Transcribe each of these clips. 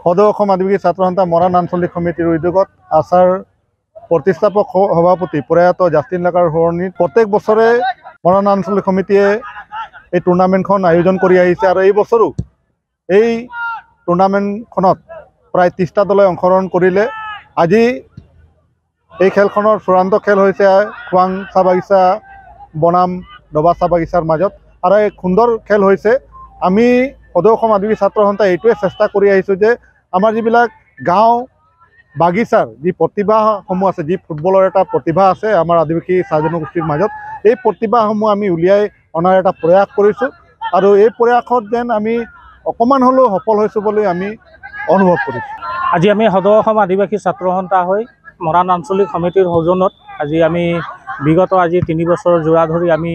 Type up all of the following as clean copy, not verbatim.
সদৌ অসম আদিবাসী ছাত্ৰ সন্থা মৰাণ আঞ্চলিক সমিতিৰ উদ্যোগত আছাৰ প্ৰতিষ্ঠাপক সভাপতি প্ৰয়াত জাষ্টিন লাকাৰ সোঁৱৰণিত প্ৰত্যেক বছৰে মৰাণ আঞ্চলিক সমিতিয়ে এই টুৰ্ণামেণ্টখন আয়োজন কৰি আহিছে আৰু এই বছৰো এই টুৰ্ণামেণ্টখনত প্ৰায় 30টা দলে অংশগ্ৰহণ কৰিলে। আজি এই খেলখনৰ চূড়ান্ত খেল হৈছে খোৱাং চাহ বাগিচা বনাম ডবা চাহ বাগিচাৰ মাজত আৰু এক সুন্দৰ খেল হৈছে। আমি সদৌ অসম আদিবাসী ছাত্ৰ সন্থাই এইটোৱে চেষ্টা কৰি আহিছোঁ যে আমাৰ যিবিলাক গাঁও বাগিচাৰ যি প্ৰতিভাসমূহ আছে, যি ফুটবলৰ এটা প্ৰতিভা আছে আমাৰ আদিবাসী চাহ জনগোষ্ঠীৰ মাজত, এই প্ৰতিভাসমূহ আমি উলিয়াই অনাৰ এটা প্ৰয়াস কৰিছোঁ আৰু এই প্ৰয়াসত যেন আমি অকণমান হ'লেও সফল হৈছোঁ বুলি আমি অনুভৱ কৰিছোঁ। আজি আমি সদৌ অসম আদিবাসী ছাত্ৰ সন্থা হৈ মৰাণ আঞ্চলিক সমিতিৰ সৌজন্যত আজি আমি বিগত আজি 3 বছৰ জোৰা ধৰি আমি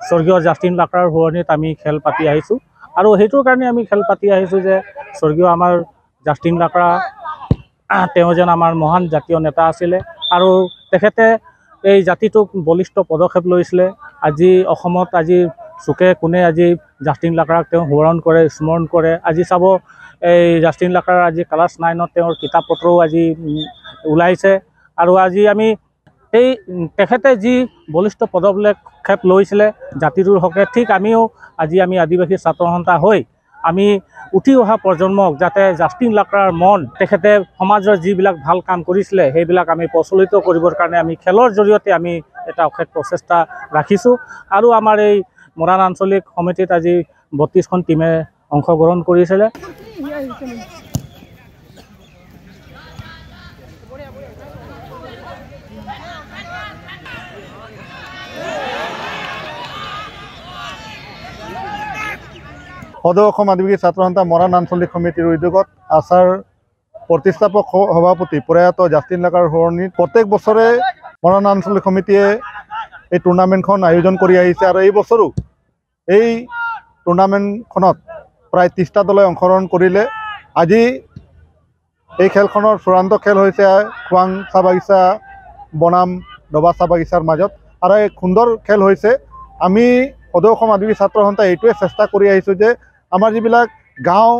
স্বৰ্গীয় জাষ্টিন লাকাৰৰ সোঁৱৰণিত আমি খেল পাতি আহিছোঁ আৰু সেইটোৰ কাৰণে আমি খেল পাতি আহিছোঁ যে স্বৰ্গীয় আমাৰ জাষ্টিন লাকা তেওঁ যেন আমাৰ মহান জাতীয় নেতা আছিলে আৰু তেখেতে এই জাতিটোক বলিষ্ঠ পদক্ষেপ লৈছিলে। আজি অসমত আজি চুকে কোণে আজি জাষ্টিন লাকাক তেওঁ সোঁৱৰণ কৰে, স্মৰণ কৰে। আজি চাব এই জাষ্টিন লাকাৰ আজি ক্লাছ 9ত তেওঁৰ কিতাপ পত্ৰও আজি ওলাইছে আৰু আজি আমি এই তেখেতে যি বলিষ্ঠ পদক্ষেপ লৈছিলে জাতিটোৰ হকে, ঠিক আমিও আজি আমি আদিবাসী ছাত্ৰ সন্থা হৈ আমি উঠি অহা প্ৰজন্মক যাতে জাষ্টিন লাকাৰ মন, তেখেতে সমাজৰ যিবিলাক ভাল কাম কৰিছিলে সেইবিলাক আমি প্ৰচলিত কৰিবৰ কাৰণে আমি খেলৰ জৰিয়তে আমি এটা অশেষ প্ৰচেষ্টা ৰাখিছোঁ আৰু আমাৰ এই মৰাণ আঞ্চলিক সমিতিত আজি 32খন টিমে অংশগ্ৰহণ কৰিছিলে। সদৌ অসম আদিবাসী ছাত্ৰ সন্থা মৰাণ আঞ্চলিক সমিতিৰ উদ্যোগত আছাৰ প্ৰতিষ্ঠাপক সভাপতি প্ৰয়াত জাষ্টিন লাকাৰ সোঁৱৰণিত প্ৰত্যেক বছৰে মৰাণ আঞ্চলিক সমিতিয়ে এই টুৰ্ণামেণ্টখন আয়োজন কৰি আহিছে আৰু এই বছৰো এই টুৰ্ণামেণ্টখনত প্ৰায় 30টা দলে অংশগ্ৰহণ কৰিলে। আজি এই খেলখনৰ চূড়ান্ত খেল হৈছে খোৱাং চাহ বাগিচা বনাম ডবা চাহ বাগিচাৰ মাজত আৰু এক সুন্দৰ খেল হৈছে। আমি সদৌ অসম আদিবাসী ছাত্ৰ সন্থাই এইটোৱে চেষ্টা কৰি আহিছোঁ যে আমাৰ যিবিলাক গাঁও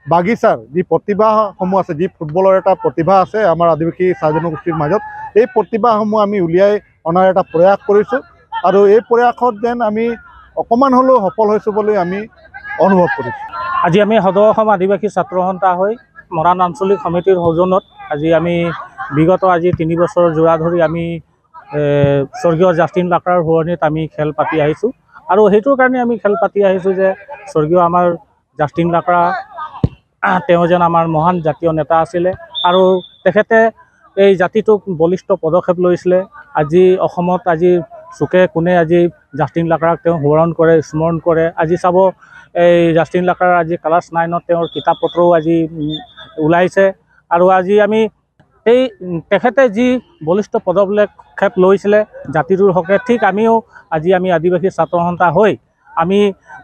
বাগিচাৰ যি প্ৰতিভাসমূহ আছে, যি ফুটবলৰ এটা প্ৰতিভা আছে আমাৰ আদিবাসী চাহ জনগোষ্ঠীৰ মাজত, এই প্ৰতিভাসমূহ আমি উলিয়াই অনাৰ এটা প্ৰয়াস কৰিছোঁ আৰু এই প্ৰয়াসত যেন আমি অকণমান হ'লেও সফল হৈছোঁ বুলি আমি অনুভৱ কৰিছোঁ। আজি আমি সদৌ অসম আদিবাসী ছাত্ৰ সন্থা হৈ মৰাণ আঞ্চলিক সমিতিৰ সৌজন্যত আজি আমি বিগত আজি 3 বছৰ জোৰা ধৰি আমি স্বৰ্গীয় জাষ্টিন লাকাৰৰ সোঁৱৰণিত আমি খেল পাতি আহিছোঁ আৰু সেইটোৰ কাৰণে আমি খেল পাতি আহিছোঁ যে স্বৰ্গীয় আমাৰ জাষ্টিন লাকা তেওঁ যেন আমাৰ মহান জাতীয় নেতা আছিলে আৰু তেখেতে এই জাতিটোক বলিষ্ঠ পদক্ষেপ লৈছিলে। আজি অসমত আজি চুকে কোণে আজি জাষ্টিন লাকাক তেওঁ সোঁৱৰণ কৰে, স্মৰণ কৰে। আজি চাব এই জাষ্টিন লাকাৰ আজি ক্লাছ 9ত তেওঁৰ কিতাপ পত্ৰও আজি ওলাইছে আৰু আজি আমি এই তেখেতে যি বলিষ্ঠ পদক্ষেপ লৈছিলে জাতিটোৰ হকে, ঠিক আমিও আজি আমি আদিবাসী ছাত্ৰ সন্থা হৈ আমি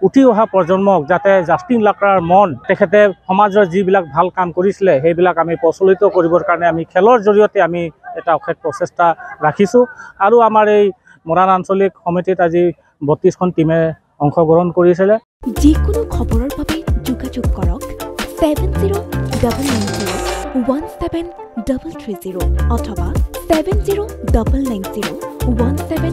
উঠি অহা প্ৰজন্মক যাতে জাষ্টিন লাকাৰ মন, তেখেতে সমাজৰ যিবিলাক ভাল কাম কৰিছিলে সেইবিলাক আমি প্ৰচলিত কৰিবৰ কাৰণে আমি খেলৰ জৰিয়তে আমি এটা অশেষ প্ৰচেষ্টা ৰাখিছোঁ আৰু আমাৰ এই মৰাণ আঞ্চলিক সমিতিত আজি 32খন টিমে অংশগ্ৰহণ কৰিছিলে। যিকোনো খবৰৰ বাবে যোগাযোগ কৰক 7099017330 অথবা 70990173